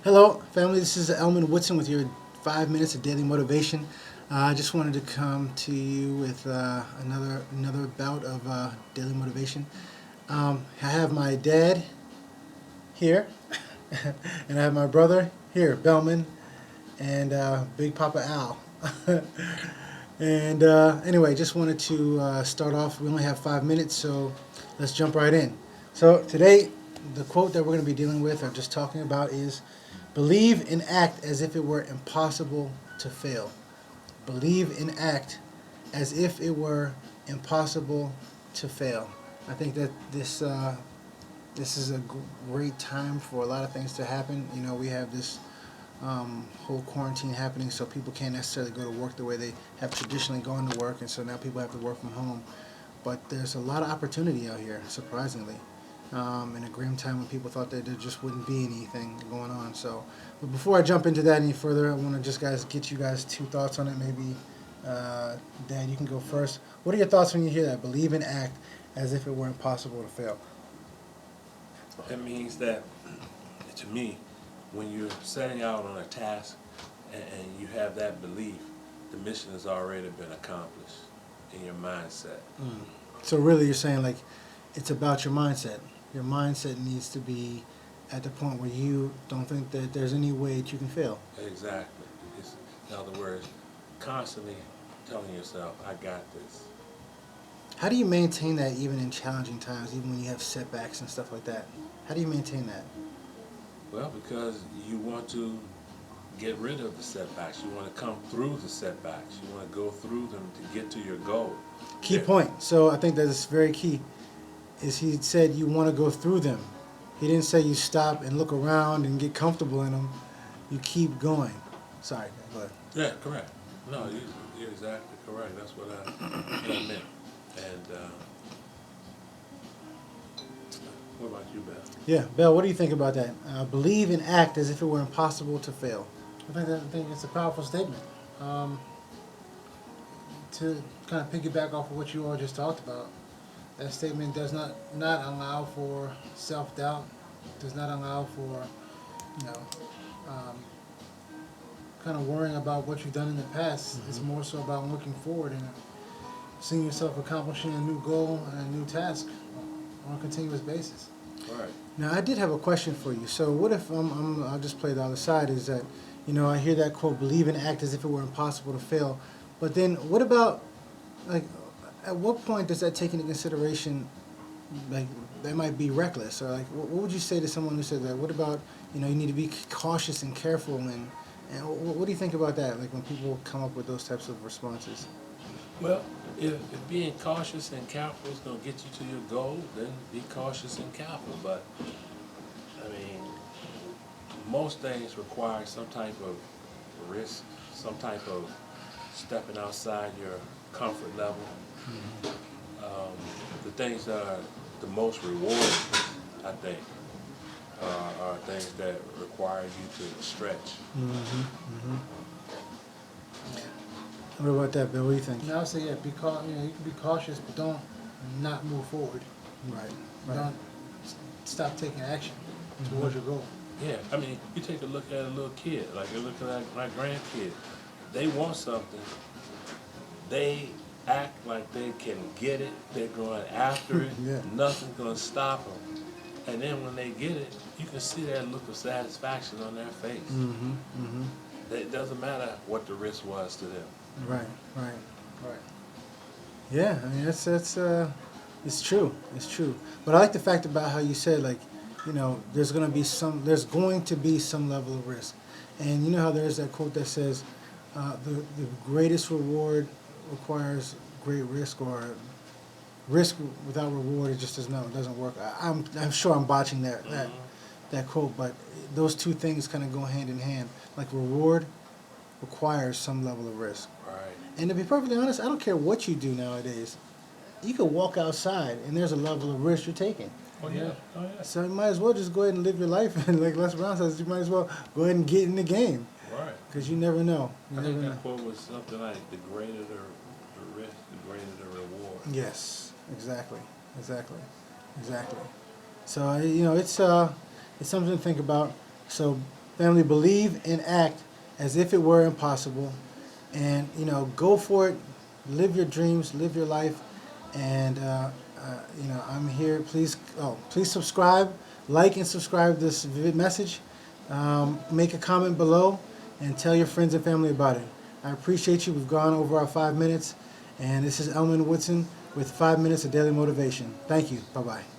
Hello, family. This is Elman Woodson with your 5 minutes of daily motivation. I just wanted to come to you with another bout of daily motivation. I have my dad here, and I have my brother here, Bellman, and Big Papa Al. And anyway, just wanted to start off. We only have 5 minutes, so let's jump right in. So today, the quote that we're going to be dealing with, or just talking about, is believe and act as if it were impossible to fail. Believe and act as if it were impossible to fail. I think that this is a great time for a lot of things to happen. You know, we have this whole quarantine happening, so people can't necessarily go to work the way they have traditionally gone to work, and so now people have to work from home. But there's a lot of opportunity out here, surprisingly, in a grim time when people thought that there just wouldn't be anything going on. So, but before I jump into that any further, I want to just get you guys two thoughts on it. Maybe, Dad, you can go first. What are your thoughts when you hear that? Believe and act as if it were impossible to fail. It means that, to me, when you're setting out on a task and you have that belief, the mission has already been accomplished in your mindset. Mm. So really, you're saying like it's about your mindset. Your mindset needs to be at the point where you don't think that there's any way that you can fail. Exactly. It's, in other words, constantly telling yourself, I got this. How do you maintain that even in challenging times, even when you have setbacks and stuff like that? How do you maintain that? Well, because you want to get rid of the setbacks. You want to come through the setbacks. You want to go through them to get to your goal. Key Yeah. point. So I think that is very key. Is he said you want to go through them. He didn't say you stop and look around and get comfortable in them. You keep going. Sorry, go ahead. Yeah, correct. No, you're exactly correct. That's what I meant. And what about you, Beth? Yeah, Bell, what do you think about that? Believe and act as if it were impossible to fail. I think it's a powerful statement. To kind of piggyback off of what you all just talked about, that statement does not allow for self doubt. Does not allow for you know um, kind of worrying about what you've done in the past. It's more so about looking forward and seeing yourself accomplishing a new goal and a new task on a continuous basis. All right. Now, I did have a question for you. So, what if I'll just play the other side? Is that, you know, I hear that quote, believe and act as if it were impossible to fail. But then, what about, like, at what point does that take into consideration, like, that might be reckless? Or, like, what would you say to someone who said that? What about, you know, you need to be cautious and careful? And what do you think about that, like, when people come up with those types of responses? Well, if being cautious and careful is going to get you to your goal, then be cautious and careful. But, I mean, most things require some type of risk, some type of stepping outside your comfort level. The things that are the most rewarding, I think, are things that require you to stretch. What about that, Bill? What do you think? And I would say, yeah, you can be cautious, but don't not move forward. Right, right. Don't stop taking action towards your goal. Yeah, I mean, you take a look at a little kid, like you look at my grandkid. They want something. They act like they can get it. They're going after it. Yeah. Nothing's going to stop them. And then when they get it, you can see that look of satisfaction on their face. Mm-hmm, mm-hmm. It doesn't matter what the risk was to them. Right, right, right. Yeah, I mean that's it's true, it's true. But I like the fact about how you said like, you know, there's going to be some level of risk, and you know how there's that quote that says, the greatest reward requires great risk, or risk without reward it doesn't work. I'm sure I'm botching that quote, but those two things kind of go hand in hand. Like reward requires some level of risk. Right. And to be perfectly honest, I don't care what you do nowadays. You could walk outside, and there's a level of risk you're taking. Oh yeah. Oh yeah. So you might as well just go ahead and live your life. And like Les Brown says, you might as well go ahead and get in the game, Right. because you never know. You I never think know. that quote was something like, the greater the risk, the greater the reward. Yes, exactly, exactly, exactly. So you know, it's something to think about. So Family, believe and act as if it were impossible. And, you know, go for it. Live your dreams, live your life. And, you know, I'm here. Please subscribe, like and subscribe this message. Make a comment below and tell your friends and family about it. I appreciate you. We've gone over our 5 minutes. And this is Elman Woodson with 5 minutes of daily motivation. Thank you. Bye-bye.